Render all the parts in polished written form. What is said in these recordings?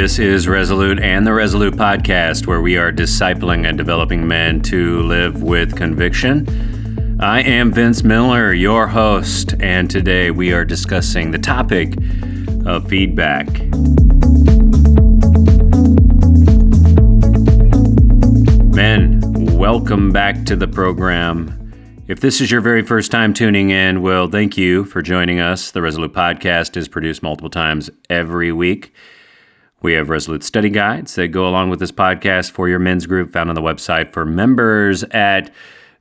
This is Resolute and the Resolute Podcast, where we are discipling and developing men to live with conviction. I am Vince Miller, your host, and today we are discussing the topic of feedback. Men, welcome back to the program. If this is your very first time tuning in, well, thank you for joining us. The Resolute Podcast is produced multiple times every week. We have Resolute study guides that go along with this podcast for your men's group, found on the website for members at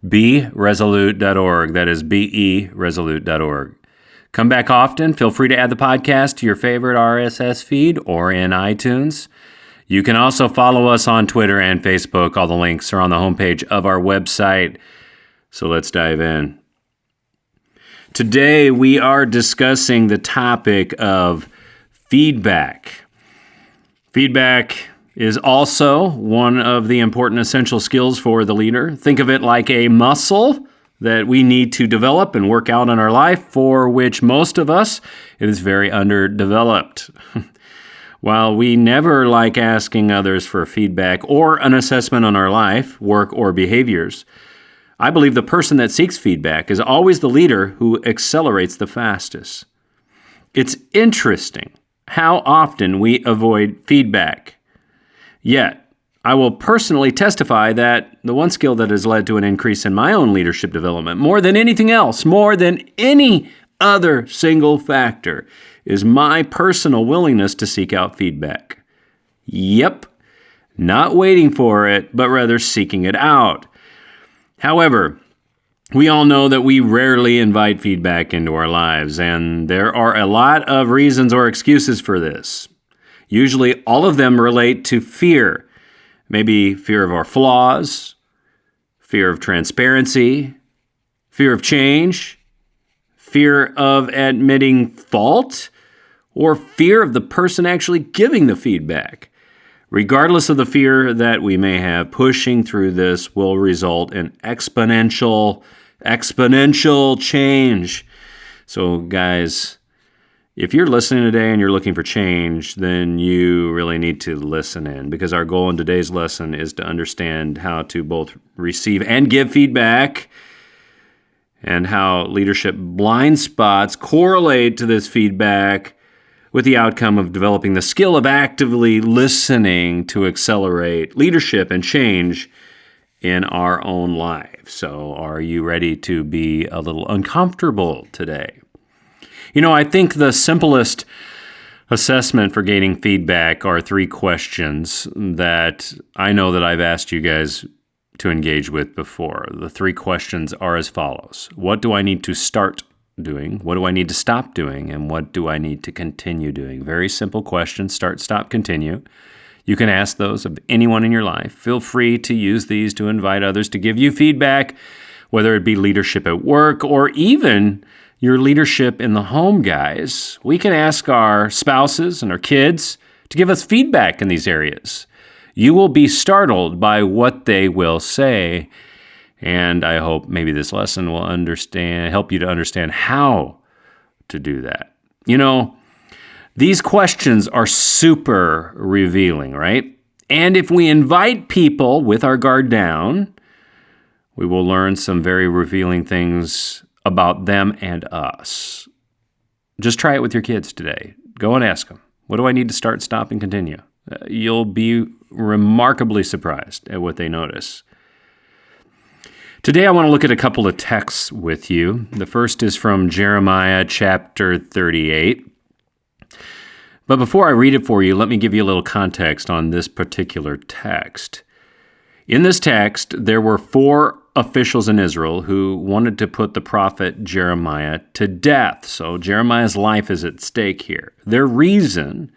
beresolute.org. That is beresolute.org. Come back often. Feel free to add the podcast to your favorite RSS feed or in iTunes. You can also follow us on Twitter and Facebook. All the links are on the homepage of our website. So let's dive in. Today we are discussing the topic of feedback. Feedback is also one of the important essential skills for the leader. Think of it like a muscle that we need to develop and work out in our life, for which most of us, it is very underdeveloped. While we never like asking others for feedback or an assessment on our life, work, or behaviors, I believe the person that seeks feedback is always the leader who accelerates the fastest. It's interesting how often we avoid feedback. Yet, I will personally testify that the one skill that has led to an increase in my own leadership development, more than anything else, more than any other single factor, is my personal willingness to seek out feedback. Yep, not waiting for it, but rather seeking it out. However, we all know that we rarely invite feedback into our lives, and there are a lot of reasons or excuses for this. Usually, all of them relate to fear. Maybe fear of our flaws, fear of transparency, fear of change, fear of admitting fault, or fear of the person actually giving the feedback. Regardless of the fear that we may have, pushing through this will result in exponential change. So guys, if you're listening today and you're looking for change, then you really need to listen in, because our goal in today's lesson is to understand how to both receive and give feedback, and how leadership blind spots correlate to this feedback, with the outcome of developing the skill of actively listening to accelerate leadership and change in our own life. So are you ready to be a little uncomfortable today? You know, I think the simplest assessment for gaining feedback are 3 questions that I know that I've asked you guys to engage with before. The 3 questions are as follows. What do I need to start doing? What do I need to stop doing? And what do I need to continue doing? Very simple questions. Start, stop, continue. You can ask those of anyone in your life. Feel free to use these to invite others to give you feedback, whether it be leadership at work or even your leadership in the home, guys. We can ask our spouses and our kids to give us feedback in these areas. You will be startled by what they will say. And I hope maybe this lesson will help you to understand how to do that. You know, these questions are super revealing, right? And if we invite people with our guard down, we will learn some very revealing things about them and us. Just try it with your kids today. Go and ask them, what do I need to start, stop, and continue? You'll be remarkably surprised at what they notice. Today I want to look at a couple of texts with you. The first is from Jeremiah chapter 38. But before I read it for you, let me give you a little context on this particular text. In this text, there were 4 officials in Israel who wanted to put the prophet Jeremiah to death. So Jeremiah's life is at stake here. Their reason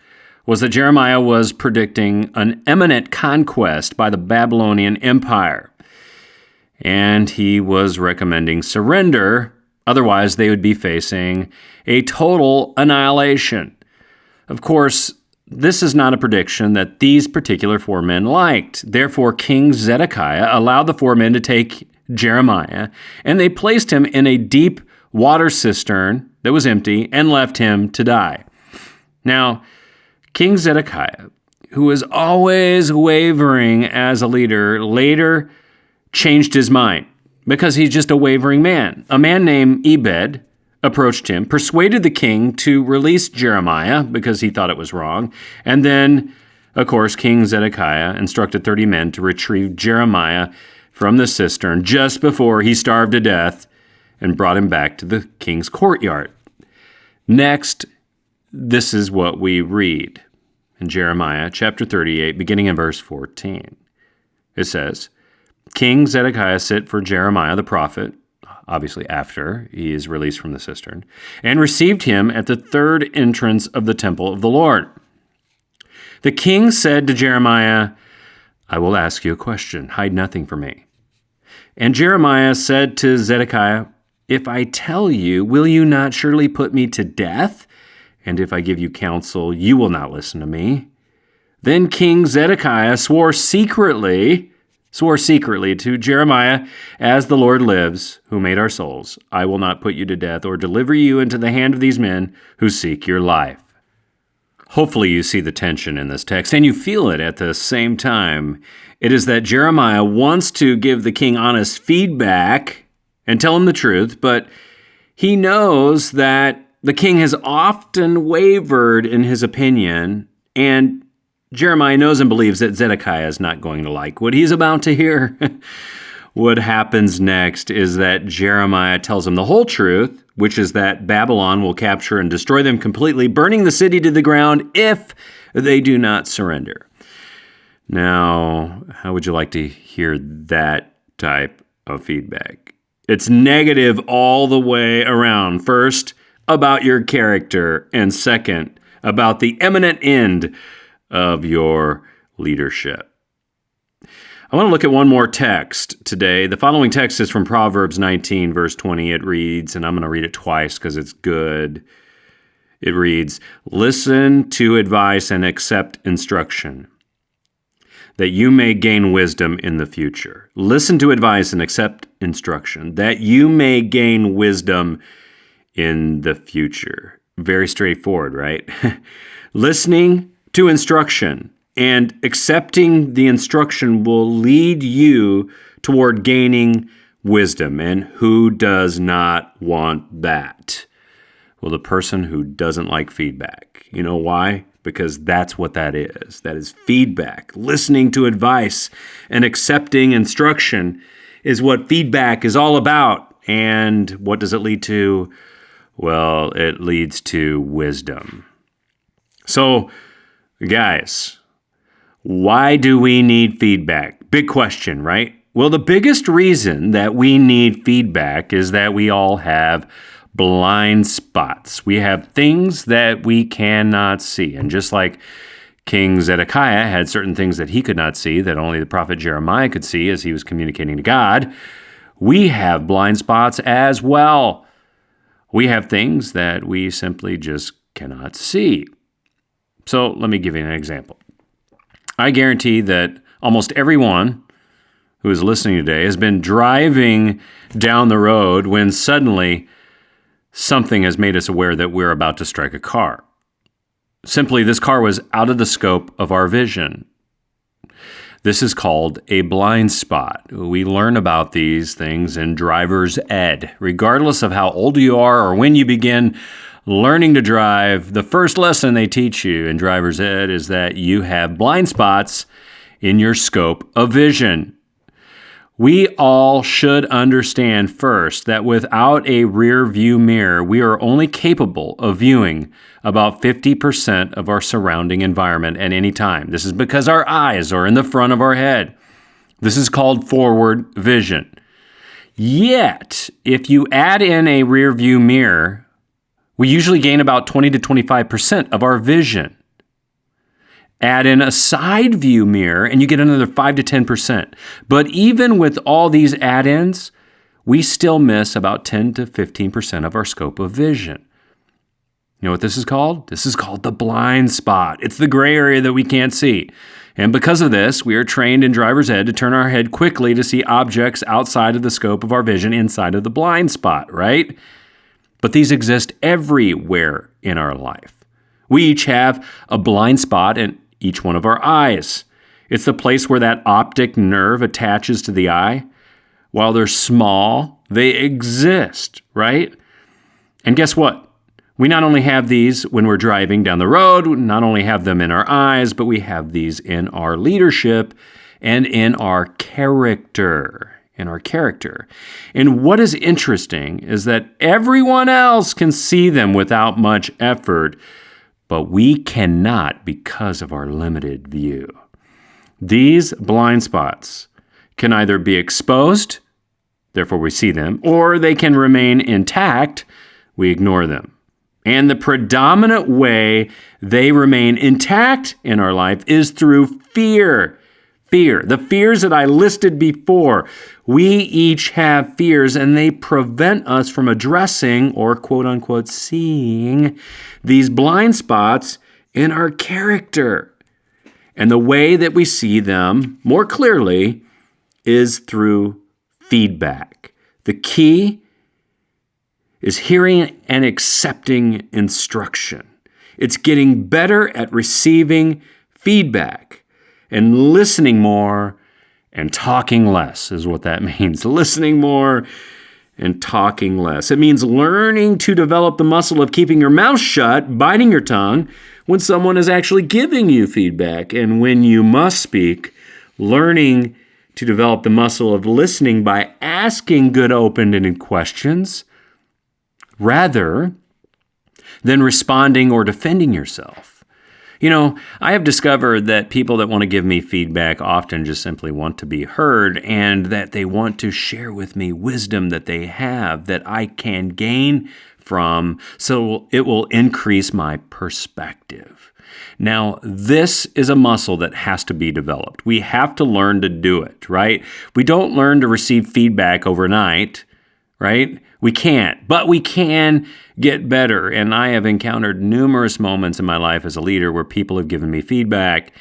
was that Jeremiah was predicting an imminent conquest by the Babylonian Empire. And he was recommending surrender, otherwise they would be facing a total annihilation. Of course, this is not a prediction that these particular 4 men liked. Therefore, King Zedekiah allowed the 4 men to take Jeremiah, and they placed him in a deep water cistern that was empty and left him to die. Now, King Zedekiah, who was always wavering as a leader, later changed his mind because he's just a wavering man. A man named Ebed approached him, persuaded the king to release Jeremiah because he thought it was wrong. And then, of course, King Zedekiah instructed 30 men to retrieve Jeremiah from the cistern just before he starved to death and brought him back to the king's courtyard. Next, this is what we read in Jeremiah chapter 38, beginning in verse 14. It says, King Zedekiah sent for Jeremiah the prophet, obviously after he is released from the cistern, and received him at the third entrance of the temple of the Lord. The king said to Jeremiah, I will ask you a question. Hide nothing from me. And Jeremiah said to Zedekiah, if I tell you, will you not surely put me to death? And if I give you counsel, you will not listen to me. Then King Zedekiah swore secretly to Jeremiah, as the Lord lives, who made our souls, I will not put you to death or deliver you into the hand of these men who seek your life. Hopefully you see the tension in this text, and you feel it at the same time. It is that Jeremiah wants to give the king honest feedback and tell him the truth, but he knows that the king has often wavered in his opinion, and Jeremiah knows and believes that Zedekiah is not going to like what he's about to hear. What happens next is that Jeremiah tells him the whole truth, which is that Babylon will capture and destroy them completely, burning the city to the ground if they do not surrender. Now, how would you like to hear that type of feedback? It's negative all the way around. First, about your character, and second, about the imminent end of your leadership. I want to look at one more text today. The following text is from Proverbs 19, verse 20. It reads, and I'm going to read it twice because it's good. It reads, listen to advice and accept instruction, that you may gain wisdom in the future. Listen to advice and accept instruction, that you may gain wisdom in the future. Very straightforward, right? Listening to instruction and accepting the instruction will lead you toward gaining wisdom. And who does not want that? Well, the person who doesn't like feedback. You know why? Because that's what that is. That is feedback. Listening to advice and accepting instruction is what feedback is all about. And what does it lead to? Well, it leads to wisdom. So, guys, why do we need feedback? Big question, right? Well, the biggest reason that we need feedback is that we all have blind spots. We have things that we cannot see. And just like King Zedekiah had certain things that he could not see that only the prophet Jeremiah could see as he was communicating to God, we have blind spots as well. We have things that we simply just cannot see. So let me give you an example. I guarantee that almost everyone who is listening today has been driving down the road when suddenly something has made us aware that we're about to strike a car. Simply, this car was out of the scope of our vision. This is called a blind spot. We learn about these things in driver's ed. Regardless of how old you are or when you begin learning to drive, the first lesson they teach you in driver's ed is that you have blind spots in your scope of vision. We all should understand first that without a rear view mirror, we are only capable of viewing about 50% of our surrounding environment at any time. This is because our eyes are in the front of our head. This is called forward vision. Yet, if you add in a rear view mirror, we usually gain about 20 to 25% of our vision. Add in a side view mirror and you get another 5 to 10%. But even with all these add-ins, we still miss about 10 to 15% of our scope of vision. You know what this is called? This is called the blind spot. It's the gray area that we can't see. And because of this, we are trained in driver's ed to turn our head quickly to see objects outside of the scope of our vision inside of the blind spot, right? But these exist everywhere in our life. We each have a blind spot, and each one of our eyes. It's the place where that optic nerve attaches to the eye. While they're small, they exist, right? And guess what? We not only have these when we're driving down the road, we not only have them in our eyes, but we have these in our leadership and in our character. And what is interesting is that everyone else can see them without much effort, but we cannot because of our limited view. These blind spots can either be exposed, therefore we see them, or they can remain intact, we ignore them. And the predominant way they remain intact in our life is through fear. Fear. The fears that I listed before. We each have fears, and they prevent us from addressing or quote-unquote seeing these blind spots in our character. And the way that we see them more clearly is through feedback. The key is hearing and accepting instruction. It's getting better at receiving feedback and listening more and talking less is what that means. Listening more and talking less. It means learning to develop the muscle of keeping your mouth shut, biting your tongue when someone is actually giving you feedback. And when you must speak, learning to develop the muscle of listening by asking good open-ended questions rather than responding or defending yourself. You know, I have discovered that people that want to give me feedback often just simply want to be heard, and that they want to share with me wisdom that they have that I can gain from, so it will increase my perspective. Now, this is a muscle that has to be developed. We have to learn to do it, right? We don't learn to receive feedback overnight, right? We can't, but we can get better. And I have encountered numerous moments in my life as a leader where people have given me feedback.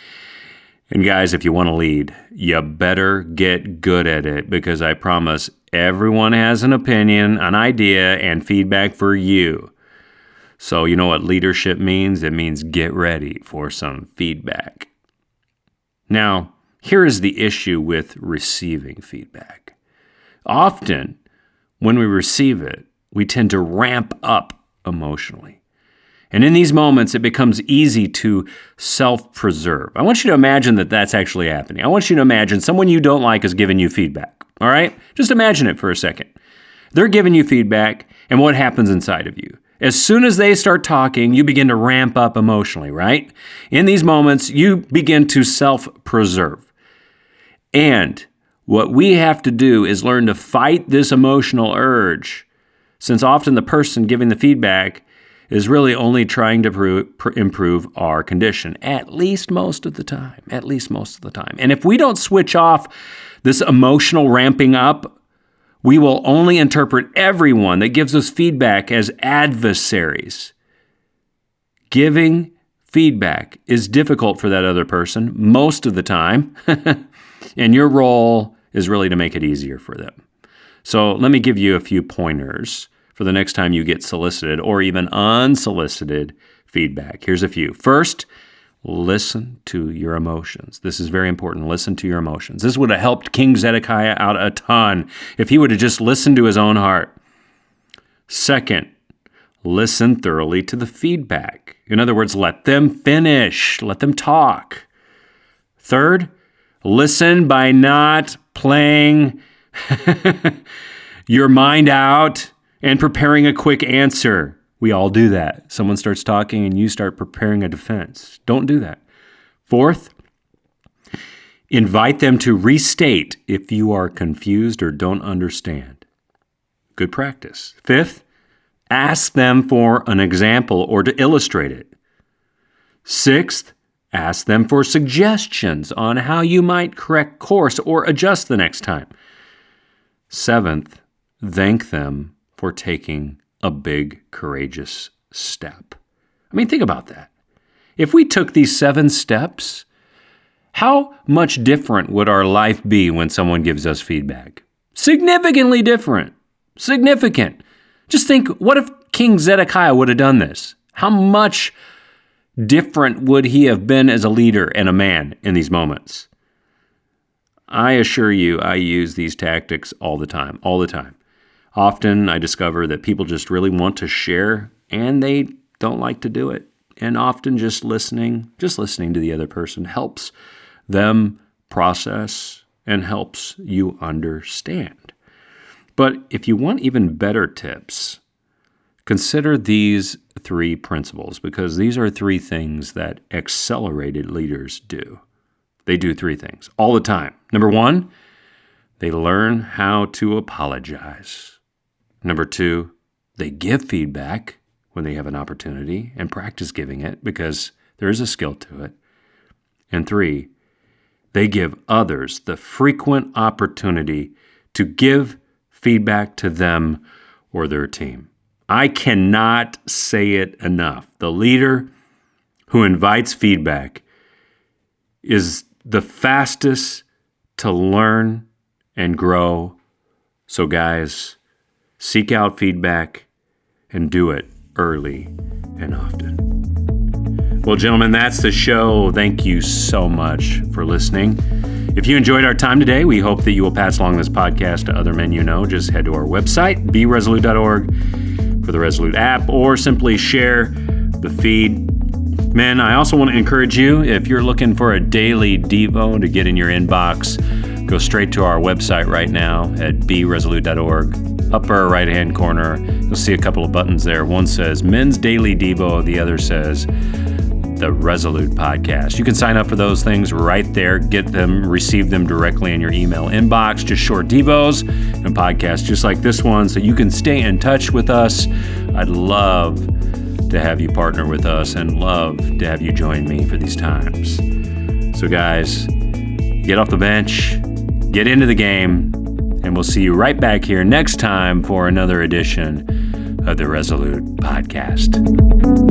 And guys, if you want to lead, you better get good at it, because I promise everyone has an opinion, an idea, and feedback for you. So you know what leadership means? It means get ready for some feedback. Now, here is the issue with receiving feedback. Often, when we receive it, we tend to ramp up emotionally. And in these moments, it becomes easy to self-preserve. I want you to imagine that that's actually happening. I want you to imagine someone you don't like is giving you feedback, all right? Just imagine it for a second. They're giving you feedback, and what happens inside of you? As soon as they start talking, you begin to ramp up emotionally, right? In these moments, you begin to self-preserve. And what we have to do is learn to fight this emotional urge, since often the person giving the feedback is really only trying to improve our condition, at least most of the time. And if we don't switch off this emotional ramping up, we will only interpret everyone that gives us feedback as adversaries. Giving feedback is difficult for that other person most of the time, and your role is really to make it easier for them. So let me give you a few pointers for the next time you get solicited or even unsolicited feedback. Here's a few. First, listen to your emotions. This is very important. Listen to your emotions. This would have helped King Zedekiah out a ton if he would have just listened to his own heart. Second, listen thoroughly to the feedback. In other words, let them finish. Let them talk. Third, listen by not playing your mind out and preparing a quick answer. We all do that. Someone starts talking and you start preparing a defense. Don't do that. Fourth, invite them to restate if you are confused or don't understand. Good practice. Fifth, ask them for an example or to illustrate it. Sixth, ask them for suggestions on how you might correct course or adjust the next time. Seventh, thank them for taking a big, courageous step. I mean, think about that. If we took these 7 steps, how much different would our life be when someone gives us feedback? Significantly different. Significant. Just think, what if King Zedekiah would have done this? How much different would he have been as a leader and a man in these moments? I assure you, I use these tactics all the time. Often I discover that people just really want to share and they don't like to do it. And often just listening to the other person helps them process and helps you understand. But if you want even better tips, consider these 3 principles, because these are 3 things that accelerated leaders do. They do 3 things all the time. Number 1, they learn how to apologize. Number 2, they give feedback when they have an opportunity and practice giving it because there is a skill to it. And 3, they give others the frequent opportunity to give feedback to them or their team. I cannot say it enough. The leader who invites feedback is the fastest to learn and grow. So guys, seek out feedback and do it early and often. Well, gentlemen, that's the show. Thank you so much for listening. If you enjoyed our time today, we hope that you will pass along this podcast to other men you know. Just head to our website, beresolute.org, for the Resolute app, or simply share the feed. Men, I also want to encourage you, if you're looking for a daily Devo to get in your inbox, go straight to our website right now at beresolute.org. Upper right-hand corner, you'll see a couple of buttons there. One says Men's Daily Devo, the other says the Resolute Podcast. You can sign up for those things right there, get them, receive them directly in your email inbox, just short Devos and podcasts just like this one, so you can stay in touch with us. I'd love to have you partner with us and love to have you join me for these times. So guys, get off the bench, get into the game, and we'll see you right back here next time for another edition of the Resolute Podcast.